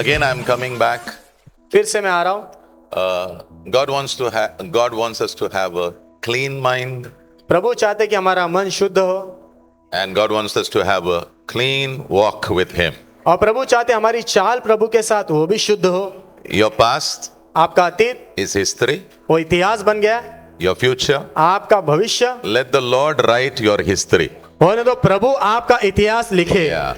Again, I'm coming back. फिर से मैं आ रहा हूँ। God wants us to have a clean mind, प्रभु चाहते कि हमारा मन शुद्ध हो, and God wants us to have a clean walk with Him. और प्रभु चाहते हमारी चाल प्रभु के साथ वो भी शुद्ध हो। Your past आपका अतीत is history. वो इतिहास बन गया है, Your future, आपका भविष्य let the Lord write your history. होने दो, प्रभु आपका इतिहास लिखे। Yeah.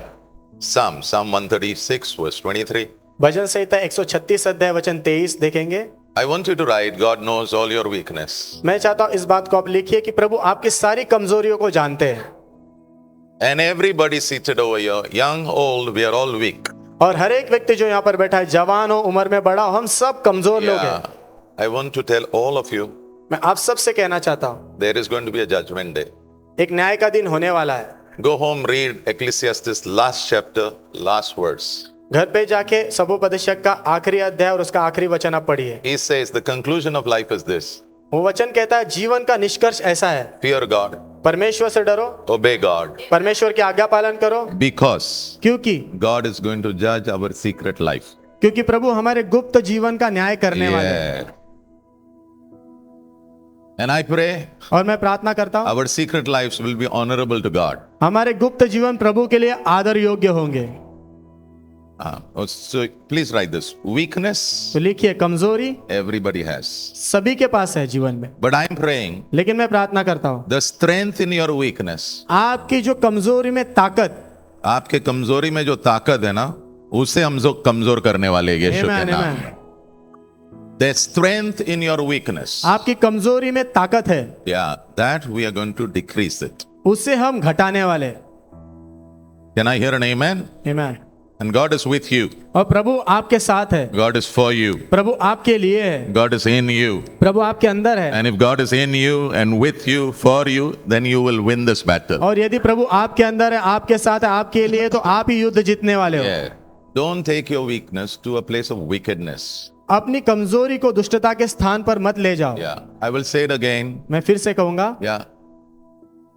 Psalm 136 verse 23. भजन संहिता 136 अध्याय वचन 23 देखेंगे। I want you to write, God knows all your weakness. मैं चाहता हूँ इस बात को आप लिखिए कि प्रभु आपकी सारी कमजोरियों को जानते हैं। And everybody seated over here, young, old, we are all weak. और हर एक व्यक्ति जो यहाँ पर बैठा है, जवान हो, उम्र में बड़ा हो, हम सब कमजोर लोग हैं। I want to tell all of you, मैं आप सब से कहना चाहता हूँ, there is going to be a judgment day. एक न्याय का दिन होने वाला है। Go home, read Ecclesiastes last chapter, last verse. घर पे जाके सबोपदेशक का आखिरी अध्याय और उसका आखिरी वचन आप पढ़िए। He says the conclusion of life is this. वो वचन कहता है जीवन का निष्कर्ष ऐसा है, Fear God, परमेश्वर से डरो, obey God, परमेश्वर की आज्ञा पालन करो, because क्योंकि God is going to judge our secret life. प्रभु हमारे गुप्त जीवन का न्याय करने वाले हैं। And I pray और मैं प्रार्थना करता हूँ our secret lives will be honorable to God. हमारे गुप्त जीवन प्रभु के लिए आदर योग्य होंगे। So please write this. Weakness, तो लिखिए, कमजोरी everybody has. सभी के पास है जीवन में, But I'm praying लेकिन मैं प्रार्थना करता हूँ the strength in your weakness. आपकी जो कमजोरी में ताकत, आपके कमजोरी में जो ताकत है ना, उसे हम जो कमजोर करने वाले यीशु के नाम में। The strength in your weakness. आपकी कमजोरी में ताकत है, Yeah, that we are going to decrease it. उससे हम घटाने वाले। Can I hear an amen? आमीन। And God is with you. और प्रभु आपके साथ है, God is for you. प्रभु आपके लिए है, God is in you. प्रभु आपके अंदर है। And if God is in you and with you, for you, then you will win this battle. और यदि प्रभु आपके अंदर है, आपके साथ है, आपके लिए, तो आप ही युद्ध जीतने वाले हो। Yeah. Don't take your weakness to a place of wickedness. अपनी कमजोरी को दुष्टता के स्थान पर मत ले जाओ। Yeah. I will say it again. मैं फिर से कहूंगा, Yeah.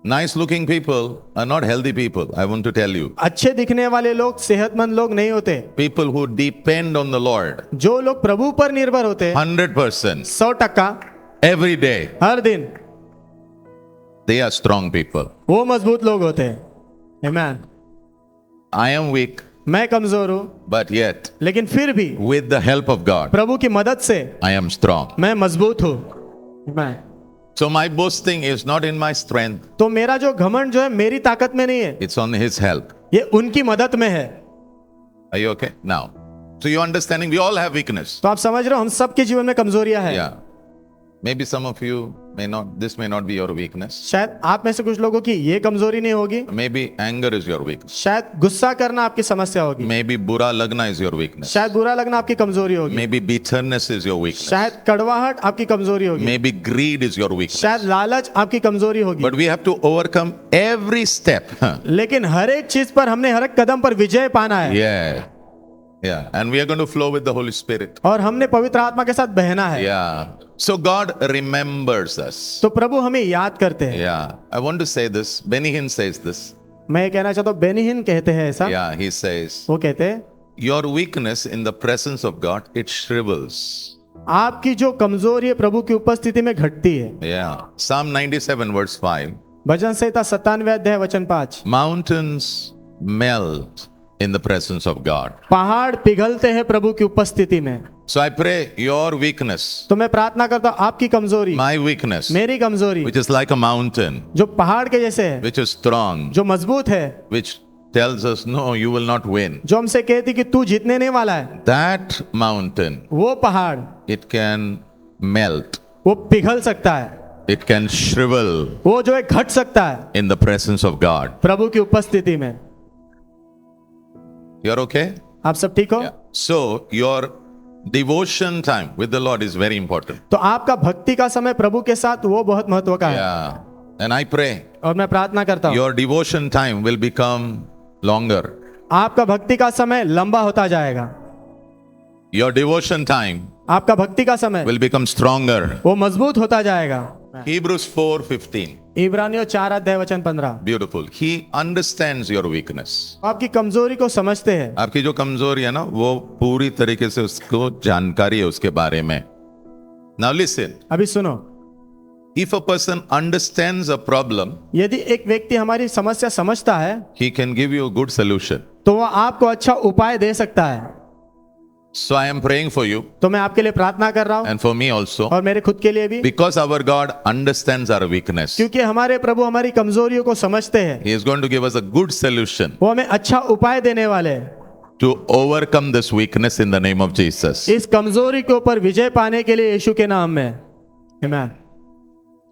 Nice looking people are not healthy people. I want to tell you. अच्छे दिखने वाले लोग सेहतमंद लोग नहीं होते। People who depend on the Lord. जो लोग प्रभु पर निर्भर होते हैं 100%. 100% Every day. हर दिन, They are strong people. वो मजबूत लोग होते हैं। आमीन। I am weak, मैं कमजोर हूँ, but yet, लेकिन फिर भी with the help of God, प्रभु की मदद से I am strong. मैं मजबूत हूँ। आमीन। So my boasting is not in my strength. तो मेरा जो घमंड जो है मेरी ताकत में नहीं है, It's on His help. ये उनकी मदद में है। Are you okay? Now, so you're understanding we all have weakness. तो आप समझ रहे हो, हम सबके जीवन में कमजोरियां हैं। Yeah. Maybe some of you this may not be your weakness. शायद आप में से कुछ लोगों की ये कमजोरी नहीं होगी। Maybe anger is your weakness. शायद गुस्सा करना आपकी समस्या होगी। Maybe बुरा लगना is your weakness. शायद बुरा लगना आपकी कमजोरी होगी। Maybe bitterness is your weakness. शायद कड़वाहट आपकी कमजोरी होगी। Maybe greed is your weakness. शायद लालच आपकी कमजोरी होगी। But we have to overcome every step. लेकिन हर एक चीज पर हमने हर एक कदम पर विजय पाना है। Yeah. Yeah. And we are going to flow with the Holy Spirit. और हमने पवित्र आत्मा के साथ बहना है। Yeah. So God remembers us. तो प्रभु हमें याद करते हैं। Yeah. I want to say this. Benny Hinn says this. मैं ये कहना चाहता हूँ, बेनी हिन कहते हैं ऐसा। Yeah. He says, वो कहते हैं, your weakness in the presence of God, it shrivels. आपकी जो कमजोरी है प्रभु की उपस्थिति में घटती है। Yeah. Psalm 97 verse 5. भजन संहिता 97 अध्याय वचन 5। Mountains melt in the presence of God. पहाड़ पिघलते हैं प्रभु की उपस्थिति में। So I pray your weakness, तो मैं प्रार्थना करता हूँ आपकी कमजोरी, my weakness, मेरी कमजोरी, which is like a mountain, जो पहाड़ के जैसे है, which is strong, जो मजबूत है, which tells us, no, you will not win. जो हमसे कहती कि तू जीतने नहीं वाला है, That mountain, वो पहाड़, it can melt, वो पिघल सकता है, it can shrivel वो जो है घट सकता है in the presence of God. प्रभु की उपस्थिति में। You're okay? आप सब ठीक हो? Yeah. So your devotion time with the Lord is very important. तो आपका भक्ति का समय प्रभु के साथ वो बहुत महत्व का है। Yeah. And I pray और मैं प्रार्थना करता हूँ your devotion time will become longer. आपका भक्ति का समय लंबा होता जाएगा। Your devotion time आपका भक्ति का समय will become stronger. वो मजबूत होता जाएगा। Hebrews 4:15. इब्रानियों 4 अध्याय वचन 15। Beautiful. He understands your weakness. आपकी कमजोरी को समझते हैं। आपकी जो कमजोरी है ना, वो पूरी तरीके से उसको जानकारी है उसके बारे में. Now listen. अभी सुनो, If a person understands a problem, यदि एक व्यक्ति हमारी समस्या समझता है he can give you a good solution. तो वह आपको अच्छा उपाय दे सकता है। So I am praying for you तो मैं आपके लिए प्रार्थना कर रहा हूँ and for me also, और मेरे खुद के लिए भी, because our God understands our weakness. क्योंकि हमारे प्रभु हमारी कमजोरियों को समझते हैं। He is going to give us a good solution वो हमें अच्छा उपाय देने वाले हैं to overcome this weakness in the name of Jesus. इस कमजोरी के ऊपर विजय पाने के लिए यीशु के नाम में। आमीन।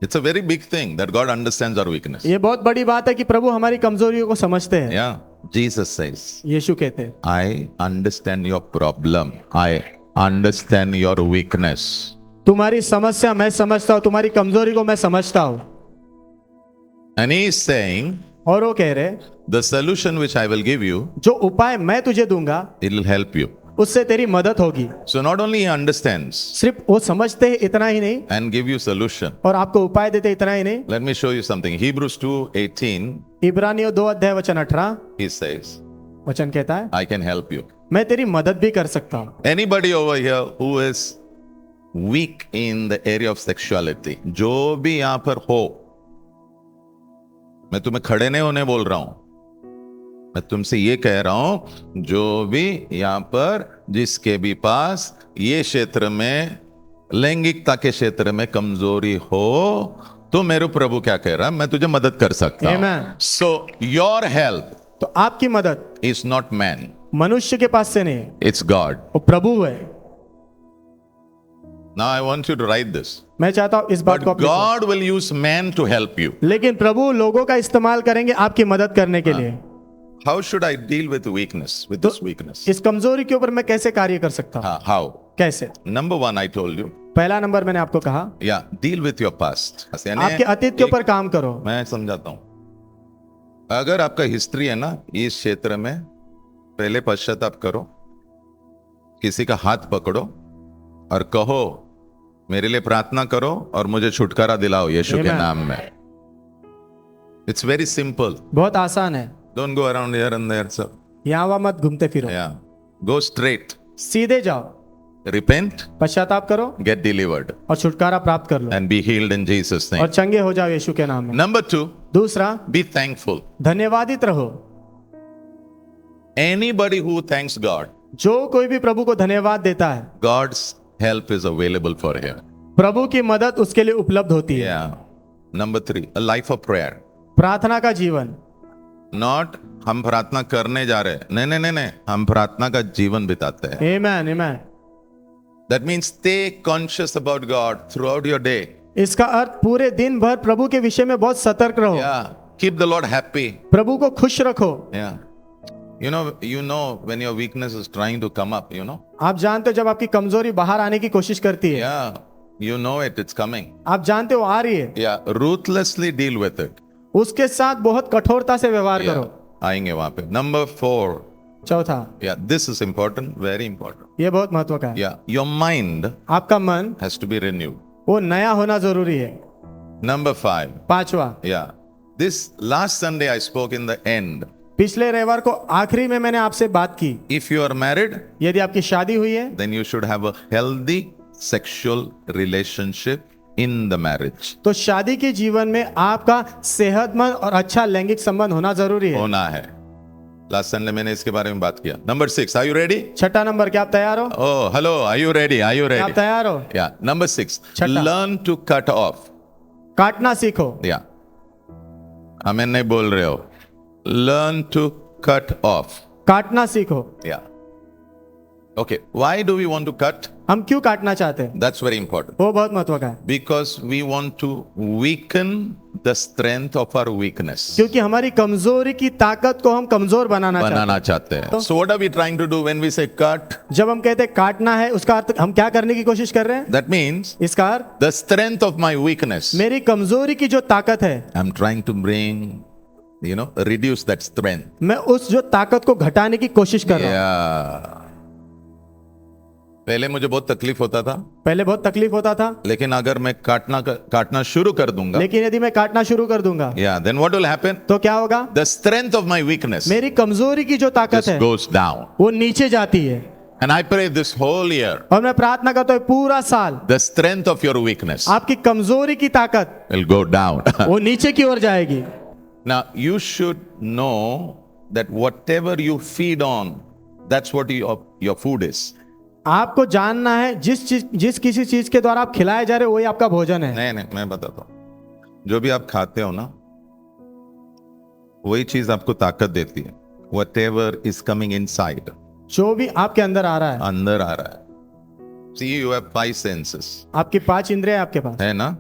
It's a very big thing that God understands our weakness. ये बहुत बड़ी बात है कि प्रभु हमारी कमजोरियों को समझते हैं। Yeah. Jesus says, यीशु कहते हैं, I understand your problem. I understand your weakness. तुम्हारी समस्या मैं समझता हूँ, तुम्हारी कमजोरी को मैं समझता हूँ। And he is saying, और वो कह रहे, the solution which I will give you, जो उपाय मैं तुझे दूंगा it will help you. उससे तेरी मदद होगी। So not only he understands सिर्फ वो समझते हैं इतना ही नहीं, and give you solution. और आपको उपाय देते इतना ही नहीं। Let me show you something. Hebrews 2:18, इब्रानियों 2 अध्याय वचन 18 he says, वचन कहता है, I can help you. मैं तेरी मदद भी कर सकता हूँ। Anybody over here who is weak in the area of sexuality, जो भी यहां पर हो, मैं तुम्हें खड़े नहीं होने बोल रहा हूं, मैं तुमसे ये कह रहा हूं, जो भी यहां पर जिसके भी पास ये क्षेत्र में लैंगिकता के क्षेत्र में कमजोरी हो, तो मेरे प्रभु क्या कह रहा है, मैं तुझे मदद कर सकता हूं. Amen. So your help तो आपकी मदद is not man, मनुष्य के पास से नहीं है, it's God. वो प्रभु है। Now I want you to write this. मैं चाहता हूँ इस बात को But आप लिखो। God will use man to help you. लेकिन प्रभु लोगों का इस्तेमाल करेंगे आपकी मदद करने के लिए। How should I deal with weakness, with this weakness? इस कमजोरी के ऊपर मैं कैसे कार्य कर सकता हूँ? How? कैसे? Number one, I told you. पहला नंबर मैंने आपको कहा, Yeah, deal with your past. आपके अतीत के ऊपर काम करो। मैं समझाता हूं। अगर आपका हिस्ट्री है ना इस क्षेत्र में, पहले पश्चाताप करो, किसी का हाथ पकड़ो और कहो मेरे लिए प्रार्थना करो और मुझे छुटकारा दिलाओ यीशु के Amen. नाम में। It's very simple. बहुत आसान है। Don't go around here and there, sir. यहाँ वहाँ मत घूमते फिरो, Yeah. Go straight. सीधे जाओ, Repent, पश्चाताप करो get delivered, और छुटकारा प्राप्त कर लो and be healed in Jesus' name. और चंगे हो जाओ यीशु के नाम में। Number two, दूसरा, be thankful. धन्यवादित रहो। Anybody who thanks God, जो कोई भी प्रभु को धन्यवाद देता है, God's help is available for him. प्रभु की मदद उसके लिए उपलब्ध होती है। Yeah. Number three, a life of prayer. प्रार्थना का जीवन, Not हम प्रार्थना करने जा रहे हैं, नहीं, हम प्रार्थना का जीवन बिताते हैं. आमीन आमीन। That means stay conscious about God throughout your day. इसका अर्थ पूरे दिन भर प्रभु के विषय में बहुत सतर्क रहो, Yeah. Keep the Lord happy. प्रभु को खुश रखो। Yeah. You know when your weakness is trying to come up, आप जानते हो जब आपकी कमजोरी बाहर आने की कोशिश करती है, Yeah. You know it, it's coming. आप जानते हो आ रही है, Yeah. Ruthlessly deal with it. उसके साथ बहुत कठोरता से व्यवहार Yeah. करो। आएंगे वहां पे. Number four. चौथा, Yeah. This is important, very important. ये बहुत महत्व का है, Yeah. Your mind आपका मन has to be renewed. वो नया होना जरूरी है। Number five. पांचवा, Yeah. This last Sunday I spoke in the end. पिछले रविवार को आखिरी में मैंने आपसे बात की, If you are married, यदि आपकी शादी हुई है then you should have a healthy sexual relationship in the marriage. तो शादी के जीवन में आपका सेहतमंद और अच्छा लैंगिक संबंध होना जरूरी है। होना है. Last Sunday मैंने इसके बारे में बात किया. Number 6. Are you ready? छठा नंबर, क्या आप तैयार हो? Oh, hello. Are you ready? Are you क्या आप ready? तैयार हो? Yeah. Number 6. छठा. Learn to cut off. काटना सीखो। Yeah. हमें नहीं बोल रहे हो. Learn to cut off. काटना सीखो। Yeah. Okay. Why do we want to cut? हम क्यों काटना चाहते हैं? That's very important. वो बहुत महत्व का है, Because we want to weaken the strength of our weakness. क्योंकि हमारी कमजोरी की ताकत को हम कमजोर बनाना चाहते चाहते हैं. So what are we trying to do when we say cut? हैं। जब हम कहते हैं काटना है, उसका अर्थ हम क्या करने की कोशिश कर रहे हैं? That means इसका अर्थ the strength of my weakness. मेरी कमजोरी की जो ताकत है, I'm trying to bring, reduce that strength. मैं उस जो ताकत को घटाने की कोशिश कर रहा हूँ। Yeah. पहले मुझे बहुत तकलीफ होता था, पहले बहुत तकलीफ होता था, लेकिन अगर मैं काटना शुरू कर दूंगा, लेकिन यदि मैं काटना शुरू कर दूंगा then what will happen? तो क्या होगा? The strength of my weakness मेरी कमजोरी की जो ताकत just है goes down. वो नीचे जाती है। And I pray this whole year, और मैं प्रार्थना करता हूँ पूरा साल the strength of your weakness आपकी कमजोरी की ताकत will go down. वो नीचे की ओर जाएगी। Now, you should know that whatever you feed on, that's what your food is. आपको जानना है जिस किसी चीज के द्वारा आप खिलाए जा रहे हो वही आपका भोजन है। नहीं, मैं बताता हूं, जो भी आप खाते हो ना, वही चीज आपको ताकत देती है। Whatever is coming inside, जो भी आपके अंदर आ रहा है, अंदर आ रहा है। See, you have 5 senses, आपकी 5 इंद्रियां आपके पास है ना?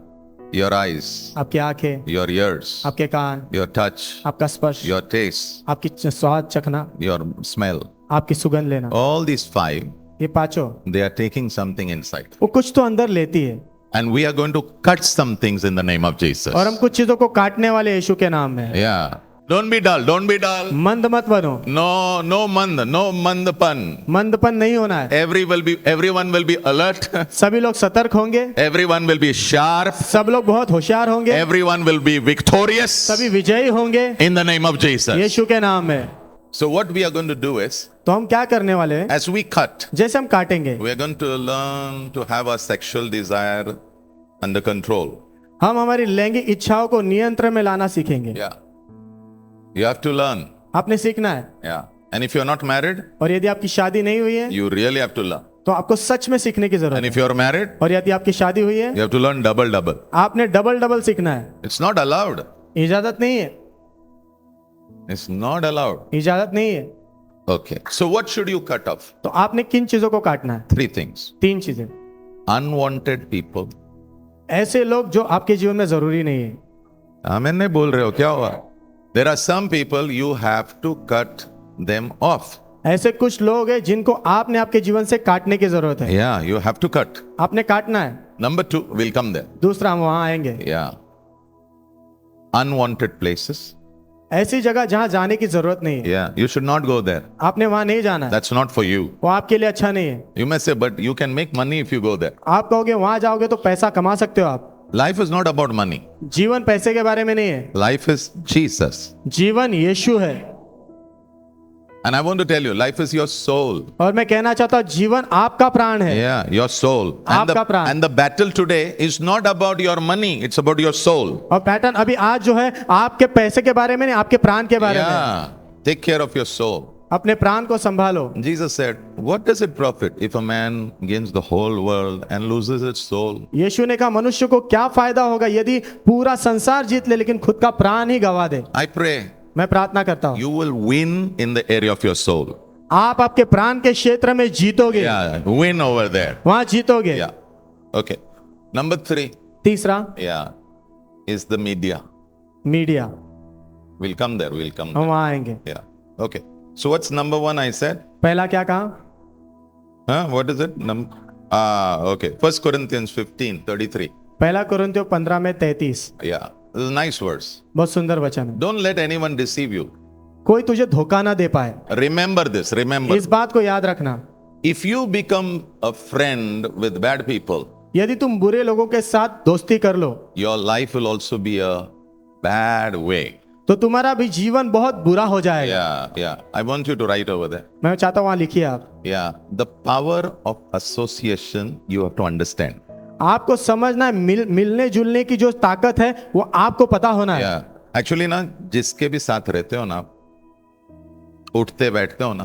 Your eyes, आपकी आंखें, your ears, आपके कान, your touch, आपका स्पर्श, your taste, आपकी स्वाद चखना, your smell. आपकी सुगंध लेना, All these 5, ये पांचों they are taking something inside. वो कुछ तो अंदर लेती है। And we are going to cut some things in the name of Jesus. और हम कुछ चीजों को काटने वाले यीशु के नाम में। Yeah. Don't be dull. Don't be dull. मंद मत बनो। No mandpan. मंदपन नहीं होना है। Everyone will be alert. सभी लोग सतर्क होंगे, Everyone will be sharp. सब लोग बहुत होशियार होंगे, Everyone will be victorious सभी विजयी होंगे in the name of Jesus. यीशु के नाम में। So what we are going to do is, तो हम क्या करने वाले हैं? as we cut, जैसे हम काटेंगे, we are going to learn to have our sexual desire under control. हम हमारी लैंगिक इच्छाओं को नियंत्रण में लाना सीखेंगे। Yeah. You have to learn. आपने सीखना है। Yeah. And if you're not married, और यदि आपकी शादी नहीं हुई है you really have to learn. तो आपको सच में सीखने की जरूरत And है। if you're married, और यदि आपकी शादी हुई है you have to learn double. आपने डबल सीखना है। It's not allowed. इजाजत नहीं है, It's not allowed. इजाजत नहीं है। Okay. So what should you cut off? तो आपने किन चीजों को काटना है? 3 things. 3 चीजें। Unwanted people. ऐसे लोग जो आपके जीवन में जरूरी नहीं है। आमीन नहीं बोल रहे हो, क्या हुआ? There are some people you have to cut them off. ऐसे कुछ लोग हैं जिनको आपने आपके जीवन से काटने की जरूरत है। Yeah, you have to cut. आपने काटना है। Number 2, we'll come there. दूसरा, हम वहां आएंगे। Yeah. Unwanted places. ऐसी जगह जहां जाने की जरूरत नहीं है, Yeah, you should not go there. आपने वहां नहीं जाना है। That's not for you. वो आपके लिए अच्छा नहीं है। You may say, but you can make money if you go there. आप कहोगे वहां जाओगे तो पैसा कमा सकते हो आप। Life is not about money. जीवन पैसे के बारे में नहीं है, Life is Jesus. जीवन यीशु है। And I want to tell you, life is your soul. और मैं कहना चाहता हूँ जीवन आपका प्राण है। Yeah, your soul. आपका प्राण। And the battle today is not about your money, it's about your soul. और पैटर्न अभी आज जो है आपके पैसे के बारे में नहीं, आपके प्राण के बारे में। Yeah, take care of your soul. अपने प्राण को संभालो। Jesus said, what does it profit if a man gains the whole world and loses its soul? यीशु ने कहा मनुष्य को क्या फायदा होगा यदि पूरा संसार जीत ले लेकिन खुद का प्राण ही गवा दे। I pray मैं प्रार्थना करता हूँ you will win in the area of your soul. आप आपके प्राण के क्षेत्र में जीतोगे। Yeah, win over there. वहां जीतोगे। Yeah. Okay. Number 3. तीसरा, Yeah. Is the media. Media. We'll come there. हम वहां आएंगे। Yeah. Okay. So what's number 1 I said? पहला क्या कहा? What is it? Okay. 1 Corinthians 15:33. पहला कुरिन्थियों 15 में 33। Yeah. This is a nice verse. बहुत सुंदर वचन है। Don't let anyone deceive you. कोई तुझे धोखा ना दे पाए। Remember this. Remember. इस बात को याद रखना, If you become a friend with bad people, यदि तुम बुरे लोगों के साथ दोस्ती कर लो your life will also be a bad way. तो तुम्हारा भी जीवन बहुत बुरा हो जाएगा। Yeah. I want you to write over there. मैं चाहता हूं वहां लिखिए आप। Yeah. The power of association you have to understand. आपको समझना है, मिलने जुलने की जो ताकत है वो आपको पता होना है। Yeah. Actually ना, जिसके भी साथ रहते हो ना, उठते बैठते हो ना,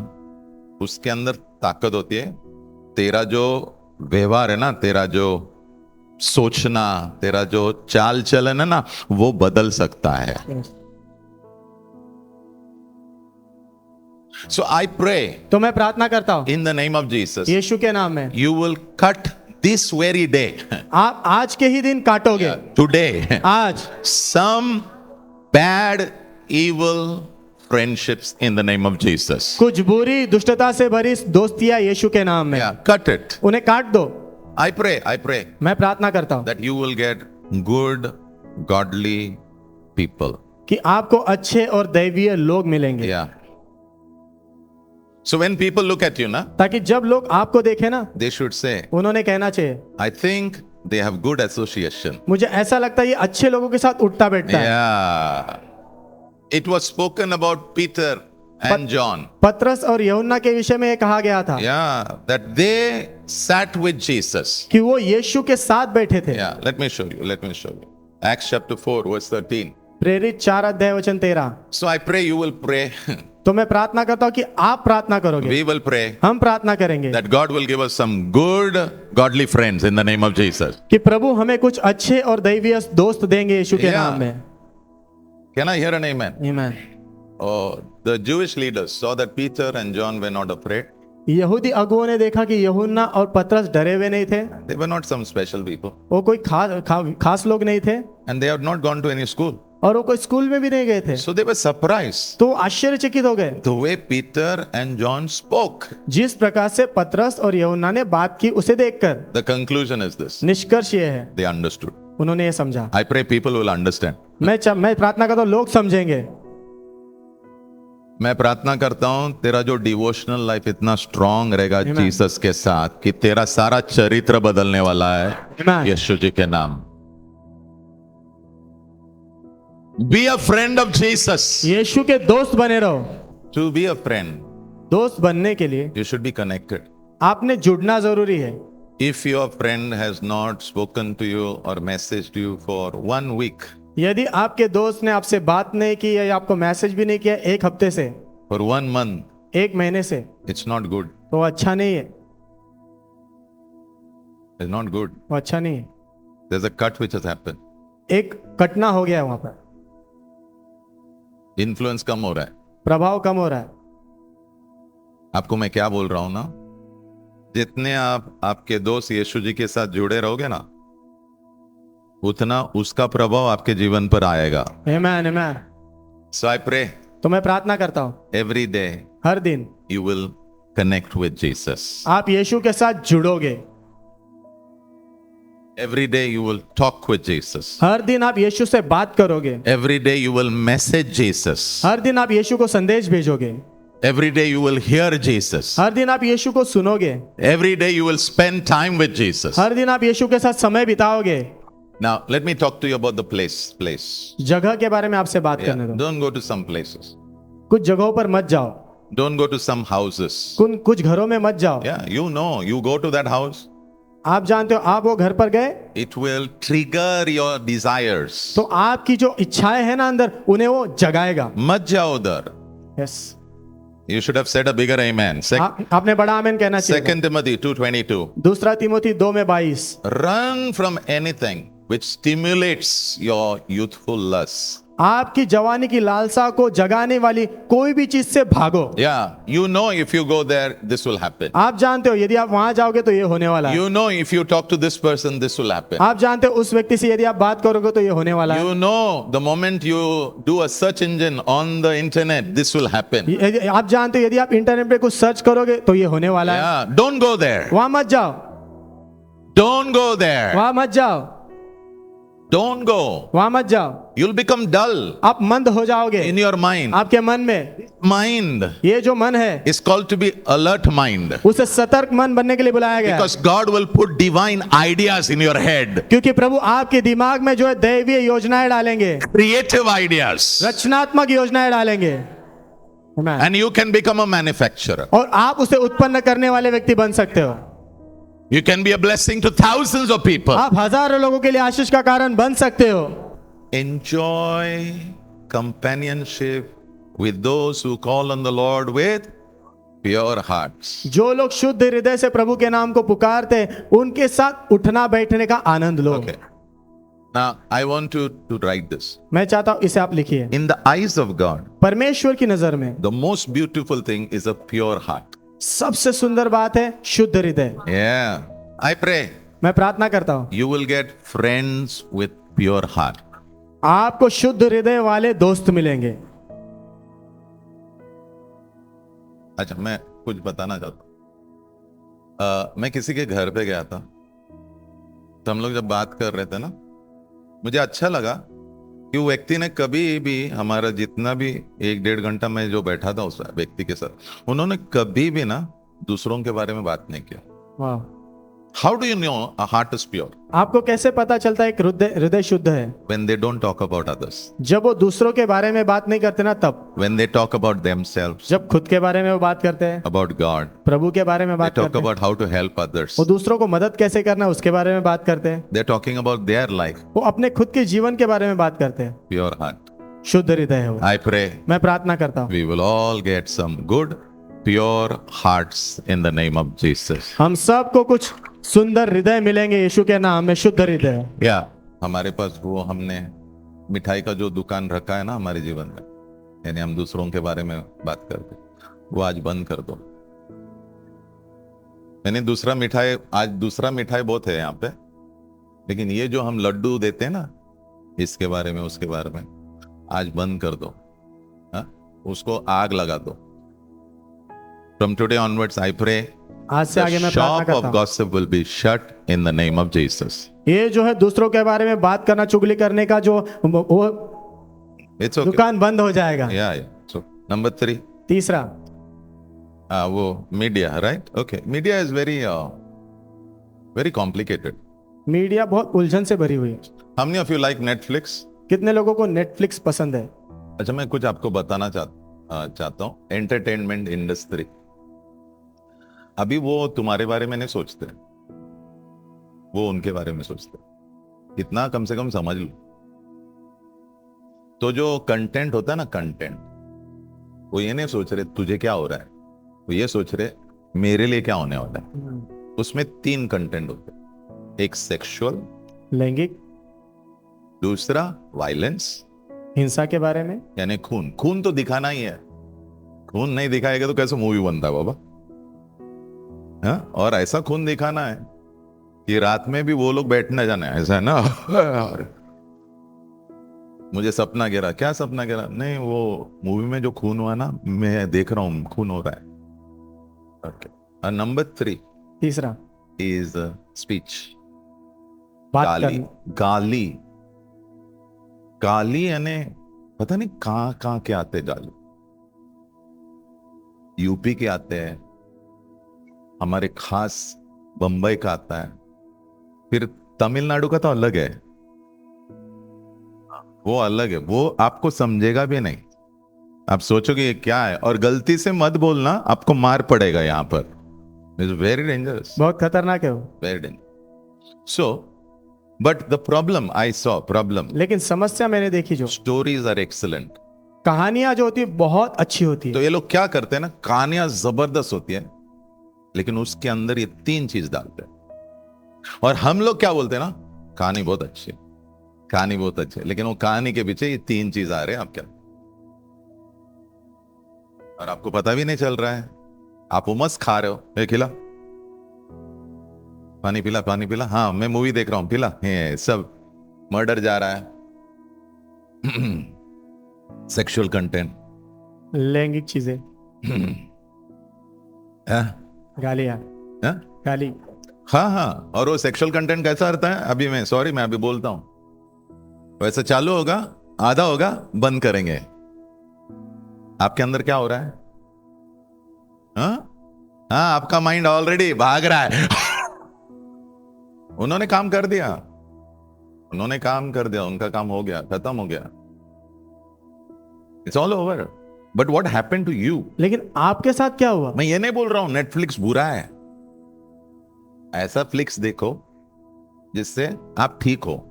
उसके अंदर ताकत होती है। तेरा जो व्यवहार है ना, तेरा जो सोचना, तेरा जो चाल चलन है ना, वो बदल सकता है। So I pray तो मैं प्रार्थना करता हूं in the name of Jesus, यीशु के नाम में, you will cut this very day, आप आज के ही दिन काटोगे। today, आज some bad, evil friendships in the name of Jesus. कुछ बुरी दुष्टता से भरी दोस्तियां यीशु के नाम में, Yeah, cut it. उन्हें काट दो। I pray मैं प्रार्थना करता हूं that you will get good, godly people. कि आपको अच्छे और दैवीय लोग मिलेंगे। Yeah. So when people look at you, na, ताकि जब लोग आपको देखे ना, they should say, उन्होंने कहना चाहिए, I think they have good association. मुझे ऐसा लगता है ये अच्छे लोगों के साथ उठता बैठता है। Yeah. It was spoken about Peter and John. पतरस और यूहन्ना के विषय में ये कहा गया था, Yeah, that they sat with Jesus. कि वो यीशु के साथ बैठे थे। Yeah, let me show you. Let me show you. Acts chapter 4, verse 13. प्रेरित 4 अध्याय वचन 13। So I pray you will pray. तो मैं प्रार्थना करता हूँ कि आप प्रार्थना करोगे, We will pray हम प्रार्थना करेंगे that God will give us some good, godly friends in the name of Jesus. कि प्रभु हमें कुछ अच्छे और दैवीय दोस्त देंगे यीशु के Yeah. नाम में। Can I hear an amen? आमीन। Oh, the Jewish leaders saw that Peter and John were not afraid. यहूदी अगुओं ने देखा कि यूहन्ना और पतरस डरे हुए नहीं थे, They were not some special people. वो कोई खास लोग नहीं थे, And they had not gone to any school. और वो कोई स्कूल में भी नहीं गए थे। So they were surprised. तो आश्चर्यचकित हो गए, The way Peter and John spoke. जिस प्रकार से पतरस और यूहन्ना ने बात की उसे देखकर। The conclusion is this. निष्कर्ष ये है, They understood. उन्होंने ये समझा। I pray people will understand. मैं प्रार्थना करता हूँ लोग समझेंगे। मैं प्रार्थना करता हूं तेरा जो डिवोशनल लाइफ इतना स्ट्रांग रहेगा जीसस के साथ कि तेरा सारा चरित्र बदलने वाला है Amen. यीशु जी के नाम। Be a friend of Jesus. Yeshu के दोस्त बने रहो। टू बी अ फ्रेंड दोस्त बनने के लिए यू शुड बी कनेक्टेड। आपने जुड़ना जरूरी है। If your friend has not spoken to you और message to you for 1 week, यदि आपके दोस्त ने आपसे बात नहीं की या आपको मैसेज भी नहीं किया एक हफ्ते से, फॉर 1 month, एक महीने से, इट्स नॉट गुड। तो अच्छा नहीं है, इट्स नॉट गुड। वो अच्छा नहीं है। There is a cut which has happened. एक कटना हो गया वहां पर, इन्फ्लुएंस कम हो रहा है। प्रभाव कम हो रहा है। आपको मैं क्या बोल रहा हूं ना, जितने आप आपके दोस्त यीशु जी के साथ जुड़े रहोगे ना, उतना उसका प्रभाव आपके जीवन पर आएगा। आमीन आमीन। सो आई प्रे तो मैं प्रार्थना करता हूँ एवरी डे हर दिन you will connect with Jesus. आप यीशु के साथ जुड़ोगे। Every day you will talk with Jesus. हर दिन आप यीशु से बात करोगे। Every day you will message Jesus. हर दिन आप यीशु को संदेश भेजोगे। Every day you will hear Jesus. हर दिन आप यीशु को सुनोगे। Every day you will spend time with Jesus. हर दिन आप यीशु के साथ समय बिताओगे। Now let me talk to you about the place. जगह के बारे में आपसे बात करने दो। Don't go to some places. कुछ जगहों पर मत जाओ। Don't go to some houses. कुछ घरों में मत जाओ। Yeah, you go to that house. आप जानते हो, आप वो घर पर गए, It will trigger your desires. तो आपकी जो इच्छाएं हैं ना अंदर, उन्हें वो जगाएगा। मत जाओ उधर। Yes, You should have said a bigger amen. आपने बड़ा आमीन कहना चाहिए। 2 Timothy 2:22. दूसरा Timothy 2:22। Run from anything which stimulates your youthful lust. आपकी जवानी की लालसा को जगाने वाली कोई भी चीज से भागो। Yeah, you know if you go there, this will happen. आप जानते हो यदि आप वहां जाओगे तो ये होने वाला है। You know if you talk to this person, this will happen. आप जानते हो उस व्यक्ति से यदि आप बात करोगे तो ये होने वाला है। You know the moment you do a search engine on the internet, this will happen. आप जानते हो यदि आप इंटरनेट पे कुछ सर्च करोगे तो ये होने वाला है। Yeah, don't go there. वहां मत जाओ, Don't go there. वहां मत जाओ, Don't go. वहां मत जाओ। You'll become dull आप मंद हो जाओगे in your mind. आपके मन में। Mind ये जो मन है is called to be alert mind. उसे सतर्क मन बनने के लिए बुलाया गया है। Because God will put divine ideas in your head. क्योंकि प्रभु आपके दिमाग में जो है दैवीय योजनाएं डालेंगे, Creative ideas. रचनात्मक योजनाएं डालेंगे। Amen. And you can become a manufacturer. और आप उसे उत्पन्न करने वाले व्यक्ति बन सकते हो। You can be a blessing to thousands of people. आप हजारों लोगों के लिए आशीष का कारण बन सकते हो। Enjoy companionship with those who call on the Lord with pure hearts. जो लोग शुद्ध हृदय से प्रभु के नाम को पुकारते हैं, उनके साथ उठना बैठने का आनंद लो। Okay. Now I want to write this. मैं चाहता हूं इसे आप लिखिए। In the eyes of God, परमेश्वर की नजर में the most beautiful thing is a pure heart. सबसे सुंदर बात है शुद्ध हृदय। Yeah. I pray मैं प्रार्थना करता हूं you will get friends with pure heart. आपको शुद्ध हृदय वाले दोस्त मिलेंगे। अच्छा, मैं कुछ बताना चाहता हूं। मैं किसी के घर पे गया था, तो हम लोग जब बात कर रहे थे ना, मुझे अच्छा लगा कि वो व्यक्ति ने कभी भी हमारा जितना भी 1-1.5 घंटा मैं जो बैठा था उस व्यक्ति के साथ, उन्होंने कभी भी ना दूसरों के बारे में बात नहीं किया। वाह। How do you know a heart is pure? आपको कैसे पता चलता है कि हृदय हृदय शुद्ध है? When they don't talk about others, जब वो दूसरों के बारे में बात नहीं करते ना, तब। When they talk about themselves, जब खुद के बारे में वो बात करते हैं, अबाउट गॉड, प्रभु के बारे में दे बात टॉक करते हैं, about how to help others, वो दूसरों को मदद कैसे करना है उसके बारे में बात करते हैं, they talking about their life, वो अपने खुद के जीवन के बारे में बात करते हैं, प्योर हार्ट। शुद्ध हृदय है वो। आई प्रे मैं प्रार्थना करता हूँ we will all get some good pure hearts in the name of Jesus. हम सबको कुछ सुंदर हृदय मिलेंगे यीशु के नाम में, शुद्ध हृदय। या हमारे पास वो हमने मिठाई का जो दुकान रखा है ना हमारे जीवन में, यानी हम दूसरों के बारे में बात करते, वो आज बंद कर दो। यानी आज दूसरा मिठाई बहुत है यहाँ पे, लेकिन ये जो हम लड्डू देते हैं ना, इसके बारे में उसके बारे में, आज बंद कर दो। हाँ? उसको आग लगा दो। From today onwards, I pray आज से आगे the मैं प्रार्थना shop करता of हूँ, gossip will be shut in the name of Jesus. ये जो है दूसरों के बारे में बात करना, चुगली करने का जो वो It's okay. दुकान बंद हो जाएगा। Yeah. So number 3, तीसरा, वो media, right? Okay. Media is very complicated. Media बहुत उलझन से भरी हुई है। How many of you like Netflix? कितने लोगों को नेटफ्लिक्स पसंद है? अच्छा, मैं कुछ आपको बताना चाहता हूँ। एंटरटेनमेंट इंडस्ट्री अभी वो तुम्हारे बारे में नहीं सोचते, वो उनके बारे में सोचते। इतना कम से कम समझ लो। तो जो कंटेंट होता है ना, कंटेंट, वो ये नहीं सोच रहे तुझे क्या हो रहा है, वो ये सोच रहे मेरे लिए क्या होने वाला है। उसमें 3 कंटेंट होते हैं, एक सेक्सुअल, लैंगिक, दूसरा वायलेंस, हिंसा के बारे में, यानी खून तो दिखाना ही है। खून नहीं दिखाएगा तो कैसे मूवी बनता है बाबा? हाँ? और ऐसा खून दिखाना है कि रात में भी वो लोग बैठने जाना है, ऐसा है ना। मुझे सपना गिरा, क्या सपना गिरा? नहीं, वो मूवी में जो खून हुआ ना, मैं देख रहा हूं खून हो रहा है। ओके। नंबर 3, तीसरा इज स्पीच। बात गाली, करना। गाली, गाली, यानी पता नहीं कहां के आते गाली। यूपी के आते हैं, हमारे खास बंबई का आता है, फिर तमिलनाडु का तो अलग है, वो अलग है, वो आपको समझेगा भी नहीं। आप सोचोगे ये क्या है, और गलती से मत बोलना, आपको मार पड़ेगा यहां पर। इट्स वेरी डेंजरस, बहुत खतरनाक है वो। Very dangerous. So but the problem, लेकिन समस्या मैंने देखी, जो स्टोरीज आर एक्सीलेंट, कहानियां जो होती है बहुत अच्छी होती है। तो ये लोग क्या करते हैं ना, कहानियां जबरदस्त होती है, लेकिन उसके अंदर ये 3 चीज डालते हैं। और हम लोग क्या बोलते हैं ना, कहानी बहुत अच्छी है, कहानी बहुत अच्छी है, लेकिन वो कहानी के पीछे ये 3 चीज आ रहे हैं। आप क्या, और आपको पता भी नहीं चल रहा है, आप उमस खा रहे हो। ए, खिला, पानी पिला, पानी पिला। हाँ, मैं मूवी देख रहा हूं, पिला। ये सब मर्डर जा रहा है, सेक्सुअल कंटेंट, लैंगिक चीजें, गालियां, गाली। हाँ। और वो सेक्सुअल कंटेंट कैसा आता है? अभी मैं अभी बोलता हूं, वैसा चालू होगा, आधा होगा, बंद करेंगे। आपके अंदर क्या हो रहा है? हाँ, आपका माइंड ऑलरेडी भाग रहा है। उन्होंने काम कर दिया, उनका काम हो गया, खत्म हो गया, it's all over. But what happened to you? लेकिन आपके साथ क्या हुआ? मैं ये नहीं बोल रहा हूं नेटफ्लिक्स बुरा है, ऐसा फ्लिक्स देखो जिससे आप ठीक हो।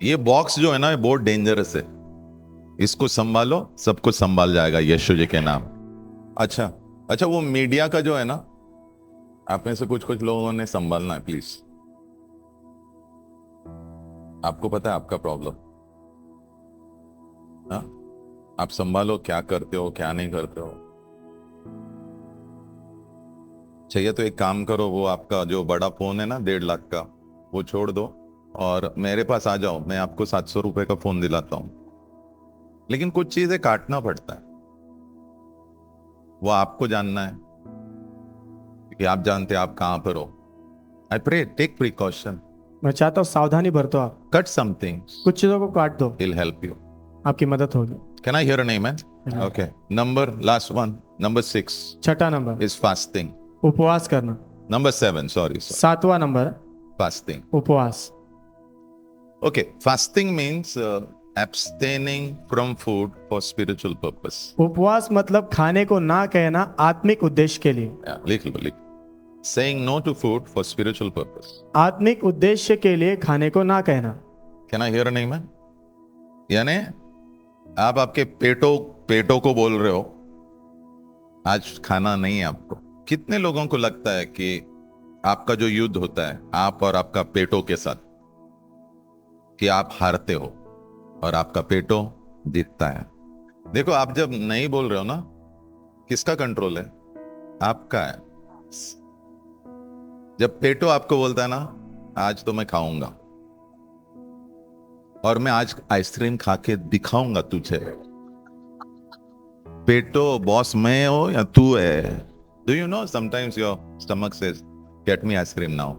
ये बॉक्स जो है ना, ये बहुत डेंजरस है, इसको संभालो, सब कुछ संभाल जाएगा यीशु जी के नाम। अच्छा, वो मीडिया का जो है ना, आप में से कुछ लोगों ने संभालना है, प्लीज। आपको पता है आपका प्रॉब्लम, हाँ? आप संभालो, क्या करते हो, क्या नहीं करते हो। चाहिए तो एक काम करो, वो आपका जो बड़ा फोन है ना 1.5 लाख का, वो छोड़ दो और मेरे पास आ जाओ, मैं आपको 700 रुपए का फोन दिलाता हूं। लेकिन कुछ चीजें काटना पड़ता है, वो आपको जानना है, क्योंकि आप जानते हैं आप कहां पर हो। I pray take precaution. मैं चाहता हूँ सावधानी बरतो आप, Cut some things. कुछ चीजों को काट दो, He'll help you. आपकी मदद होगी। Can I hear an amen? Okay. Last one. Number 6 छठा नंबर is fasting. उपवास करना। Number 7, sorry. 7वां नंबर Fasting. उपवास। Okay. Fasting means abstaining from food for spiritual purpose. उपवास मतलब खाने को ना कहना आत्मिक उद्देश्य के लिए। Yeah, little. Saying no to food for spiritual purpose. आत्मिक उद्देश्य के लिए खाने को ना कहना। Can I hear an amen? यानी आप आपके पेटों को बोल रहे हो आज खाना नहीं है आपको। कितने लोगों को लगता है कि आपका जो युद्ध होता है आप और आपका पेटों के साथ, कि आप हारते हो और आपका पेटों जीतता है। देखो, आप जब नहीं बोल रहे हो ना, किसका कंट्रोल है? आपका है। जब पेटों आपको बोलता है ना, आज तो मैं खाऊंगा और मैं आज आइसक्रीम खा के दिखाऊंगा तुझे। पेटो बॉस मैं हो या तू है? Do you know sometimes your stomach says get me ice cream now.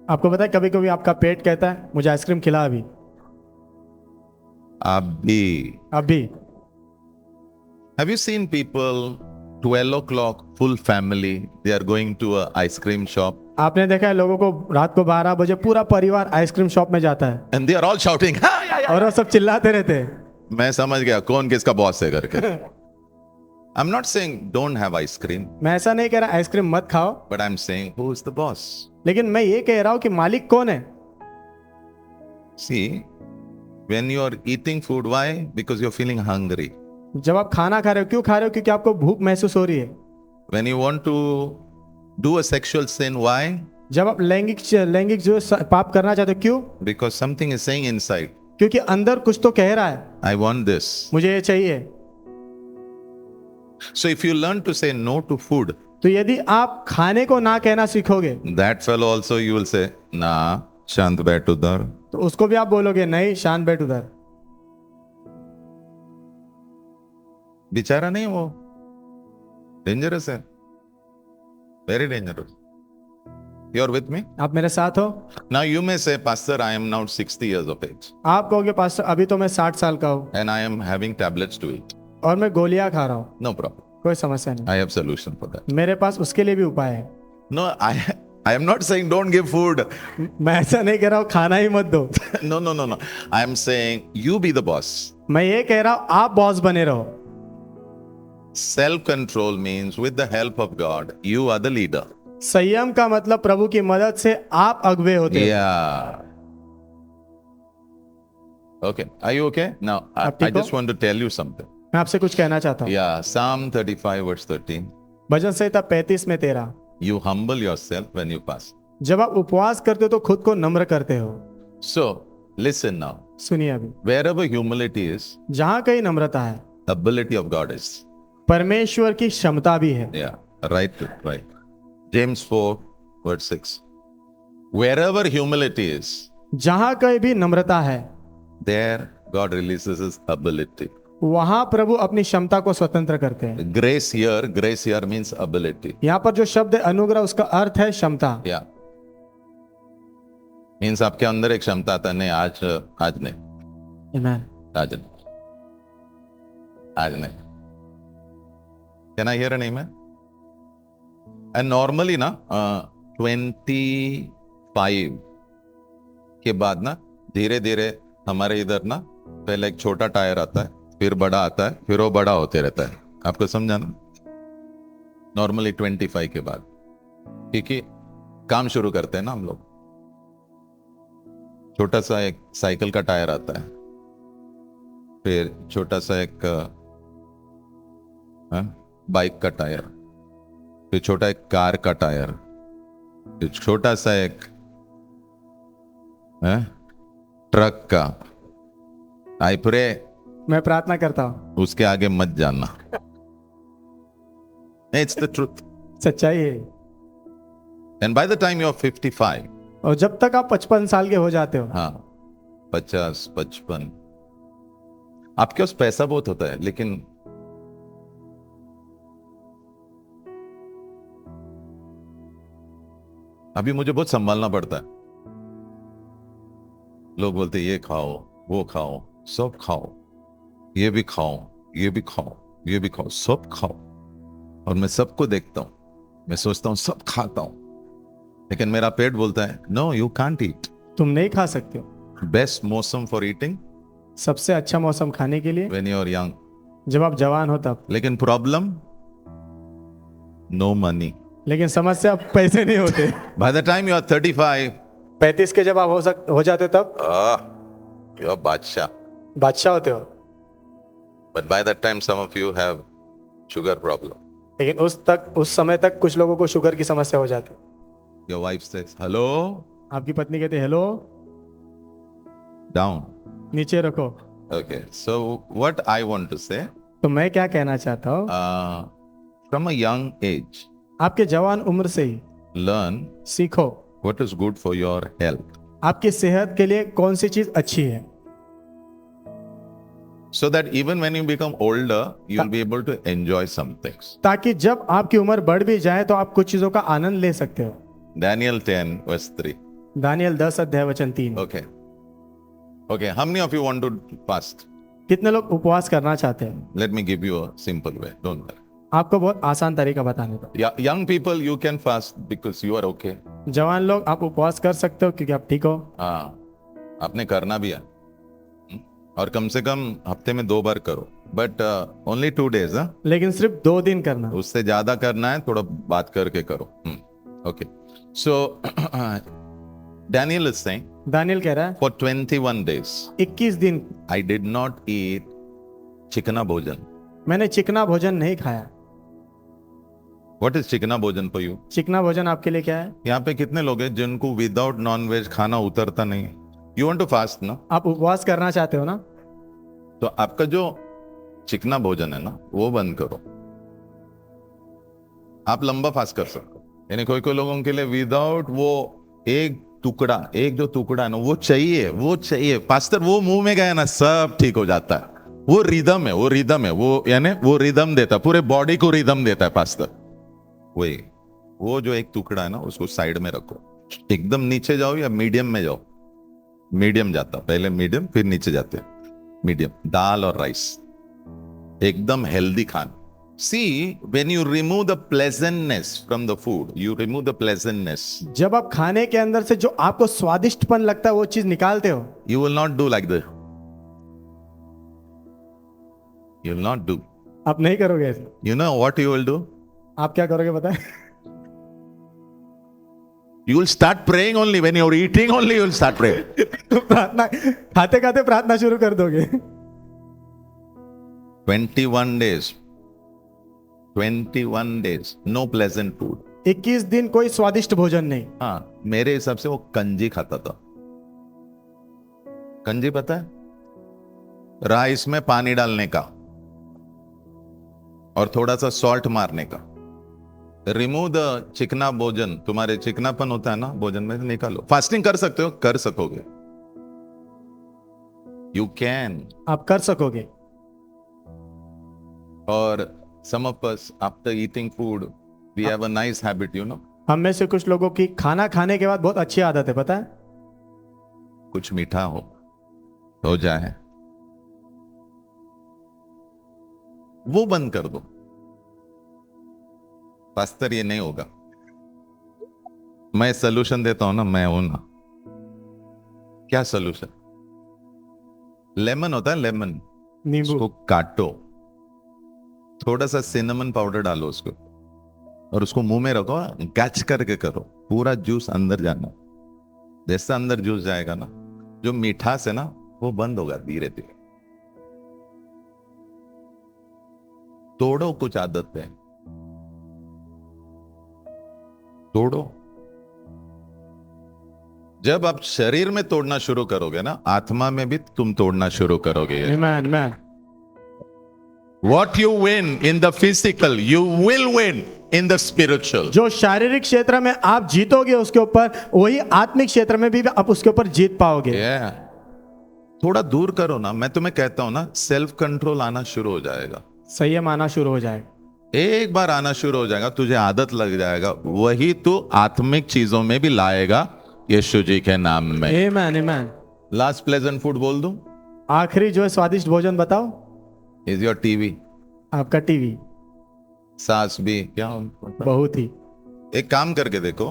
आपको पता है कभी कभी आपका पेट कहता है मुझे आइसक्रीम खिला अभी। अभी Have you seen people 12 o'clock full family they are going to a ice cream shop आपने देखा है लोगों को रात को 12 बजे पूरा परिवार आइसक्रीम शॉप में जाता है and they are all shouting "Ha, और वो सब चिल्लाते रहते हैं। मैं समझ गया कौन किसका बॉस है करके। I'm not saying don't have ice cream, मैं ऐसा नहीं कह रहा आइसक्रीम मत खाओ, but I'm saying who is the boss? लेकिन मैं ये कह रहा हूं कि मालिक कौन है। See, when you are eating food, why? Because you're feeling hungry. जब आप खाना खा रहे हो क्यों खा रहे हो? क्योंकि आपको भूख महसूस हो रही है। When you want to do a sexual sin, why? जब आप लैंगिक जो पाप करना चाहते हो क्यों? Because something is saying inside, क्योंकि अंदर कुछ तो कह रहा है I want this. मुझे ये चाहिए। So if you learn to say no to food, तो यदि आप खाने को ना कहना सीखोगे that fellow also you will say, nah, शांत बैठ उधर। तो उसको भी आप बोलोगे नहीं शांत बैठ उधर। बेचारा नहीं वो, डेंजरस है, very dangerous. You are with me? आप मेरे साथ हो? Now you may say, Pastor, I am now 60 years of age आप कहोगे पास्टर अभी तो मैं 60 साल का हूँ and I am having tablets to eat. और मैं गोलियां खा रहा हूँ। No problem. कोई समस्या नहीं, I have solution for that. मेरे पास उसके लिए भी उपाय है। No, I am not saying don't give food. मैं ऐसा नहीं कह रहा हूँ खाना ही मत दो। No. I am saying you be the boss. मैं ये कह रहा हूँ आप बॉस बने रहो। Self-control means with the help of God, you are the leader. संयम का मतलब प्रभु की मदद से आप अगुवे होते हो। Yeah. Okay. Are you okay? Now, आप I ठीक हो? just want to tell you something. मैं आपसे कुछ कहना चाहता हूँ। Yeah. Psalm 35 verse 13. भजन संहिता 35 में 13, You humble yourself when you fast. जब आप उपवास करते हो तो खुद को नम्र करते हो। So, listen now. सुनिए अभी, Wherever humility is, जहाँ कहीं नम्रता है ability of God is. परमेश्वर की क्षमता भी है। Yeah. Right. James 4 verse 6. Wherever humility is, जहाँ कहीं भी नम्रता है there God releases his ability. वहां प्रभु अपनी क्षमता को स्वतंत्र करते हैं। Grace here means ability. यहाँ पर जो शब्द है अनुग्रह उसका अर्थ है क्षमता। Yeah. Means आपके अंदर एक क्षमता आता है, नहीं आज नहीं, Amen. आज नहीं। Can I hear an amen? And normally ना 25 के बाद ना धीरे धीरे हमारे इधर ना पहले एक छोटा टायर आता है, फिर बड़ा आता है, फिर वो बड़ा होते रहता है। आपको समझाना? नॉर्मली 25 के बाद, क्योंकि काम शुरू करते हैं ना हम लोग। छोटा सा एक साइकिल का टायर आता है, फिर छोटा सा एक बाइक का टायर, फिर छोटा एक कार का टायर, फिर छोटा सा एक ट्रक का। आई प्रे, मैं प्रार्थना करता हूँ, उसके आगे मत जाना। It's the truth. सच्चाई है। And by the time you are 55, और जब तक आप 55 साल के हो जाते हो, हाँ 50 55, आपके पास पैसा बहुत होता है, लेकिन अभी मुझे बहुत संभालना पड़ता है। लोग बोलते ये खाओ, वो खाओ, सब खाओ, ये भी खाओ, ये भी खाओ, ये भी खाओ, सब खाओ। और मैं सबको देखता हूं, मैं सोचता हूं सब खाता हूं, लेकिन मेरा पेट बोलता है नो यू कांट ईट। तुम नहीं खा सकते हो। बेस्ट मौसम फॉर ईटिंग सबसे अच्छा मौसम खाने के लिए व्हेन यू आर यंग, जब आप जवान हो तब। लेकिन प्रॉब्लम नो मनी। लेकिन समस्या पैसे नहीं होते। By the time you are 35 35 के जब आप हो जाते हो तब यू आर बादशाह, बादशाह होते हो। But by that time some of you have sugar problem. लेकिन उस समय तक कुछ लोगों को शुगर की समस्या हो जाती है। योर वाइफ सेज हेलो, आपकी पत्नी कहती है हेलो, डाउन। नीचे रखो। Okay, so what I want to say, तो मैं क्या कहना चाहता हूँ, from a young age, आपके जवान उम्र से ही learn सीखो what is good for your health, आपकी सेहत के लिए कौन सी चीज अच्छी है, so that even when you become older, you'll be able to enjoy some things. ताकि जब आपकी उम्र बढ़ भी जाए तो आप कुछ चीजों का आनंद ले सकते हो। Daniel 10 verse 3. दानियल 10 अध्याय वचन 3। Okay. Okay, how many of you want to fast? कितने लोग उपवास करना चाहते हैं? Let me give you a simple way. Don't worry. आपको बहुत आसान तरीका बताने दो। Yeah, young people, you can fast because you are okay. जवान लोग आप उपवास कर सकते हो क्योंकि आप ठीक हो। हाँ, आपने करना भी है। और कम से कम हफ्ते में 2 बार करो, बट ओनली 2 days। हाँ, लेकिन सिर्फ 2 दिन करना। उससे ज्यादा करना है थोड़ा बात करके करो। Okay, so Daniel is saying, Daniel कह रहा है for 21 days 21 दिन I did not eat चिकना भोजन। मैंने चिकना भोजन नहीं खाया। What is चिकना भोजन for you? चिकना भोजन आपके लिए क्या है? यहाँ पे कितने लोग हैं जिनको विदाउट नॉन वेज खाना उतरता नहीं है? You want to fast ना? आप उपवास करना चाहते हो ना? तो आपका जो चिकना भोजन है ना वो बंद करो, आप लंबा फास्ट कर सकते हो। यानी कोई कोई लोगों के लिए विदाउट वो एक जो टुकड़ा है ना वो चाहिए पास्टर, वो मुंह में गया ना सब ठीक हो जाता है। वो रिदम है, वो यानी वो रिदम देता है, पूरे बॉडी को रिदम देता है पास्टर। वो जो एक टुकड़ा है ना उसको साइड में रखो, एकदम नीचे जाओ या मीडियम में जाओ। मीडियम जाता, पहले मीडियम फिर नीचे जाते हैं। मीडियम दाल और राइस, एकदम हेल्दी खाना। See, when you remove the pleasantness from the food, you remove the pleasantness. जब आप खाने के अंदर से जो आपको स्वादिष्टपन लगता है वो चीज निकालते हो, You will not do like this. You will not do. आप नहीं करोगे ऐसे। You know what you will do? आप क्या करोगे पता है? You will start praying only when you're eating. Only you will start praying. प्रार्थना खाते खाते प्रार्थना शुरू कर दोगे। 21 days. 21 days. No pleasant food. 21 दिन कोई स्वादिष्ट भोजन नहीं। हाँ, मेरे हिसाब से वो कंजी खाता था। कंजी पता है? राइस में पानी डालने का और थोड़ा सा सॉल्ट मारने का। रिमूव द चिकना भोजन, तुम्हारे चिकनापन होता है ना भोजन में, निकालो। फास्टिंग कर सकते हो, कर सकोगे। यू कैन, आप कर सकोगे। और some of us after eating food we have a nice habit, you know. हम में से कुछ लोगों की खाना खाने के बाद बहुत अच्छी आदत है, पता है? कुछ मीठा हो जाए वो बंद कर दो। पास्टर ये नहीं होगा। मैं सलूशन देता हूं ना, मैं हूं ना। क्या सलूशन? लेमन होता है, लेमन, नींबू। उसको काटो, थोड़ा सा सिनेमन पाउडर डालो उसको और उसको मुंह में रखो, गैच करके करो, पूरा जूस अंदर जाना। जैसा अंदर जूस जाएगा ना, जो मिठास है ना वो बंद होगा धीरे धीरे। तोड़ो कुछ आदत है, तोड़ो। जब आप शरीर में तोड़ना शुरू करोगे ना, आत्मा में भी तुम तोड़ना शुरू करोगे। Amen, amen. What you win in the physical, you will win in the spiritual. जो शारीरिक क्षेत्र में आप जीतोगे उसके ऊपर, वही आत्मिक क्षेत्र में भी आप उसके ऊपर जीत पाओगे। Yeah. थोड़ा दूर करो ना, मैं तुम्हें कहता हूं ना, सेल्फ कंट्रोल आना शुरू हो जाएगा। संयम आना शुरू हो जाएगा। एक बार आना शुरू हो जाएगा, तुझे आदत लग जाएगा, वही तू आत्मिक चीजों में भी लाएगा यीशु जी के नाम में। Amen, amen. Last pleasant food बोल दूं? आखिरी जो है स्वादिष्ट भोजन बताओ। Is your TV. आपका टीवी। सास भी क्या? बहुत ही। एक काम करके देखो,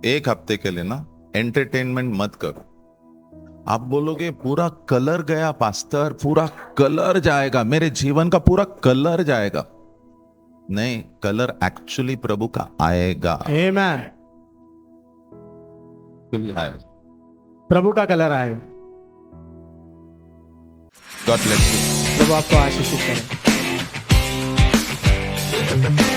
एक हफ्ते के लिए ना एंटरटेनमेंट मत करो। आप बोलोगे पूरा कलर गया पास्टर, पूरा कलर जाएगा, मेरे जीवन का पूरा कलर जाएगा। नहीं, कलर एक्चुअली प्रभु का आएगा। आमेन। आएगा। प्रभु का कलर आएगा। God bless you. प्रभु आपको आशीषित करे।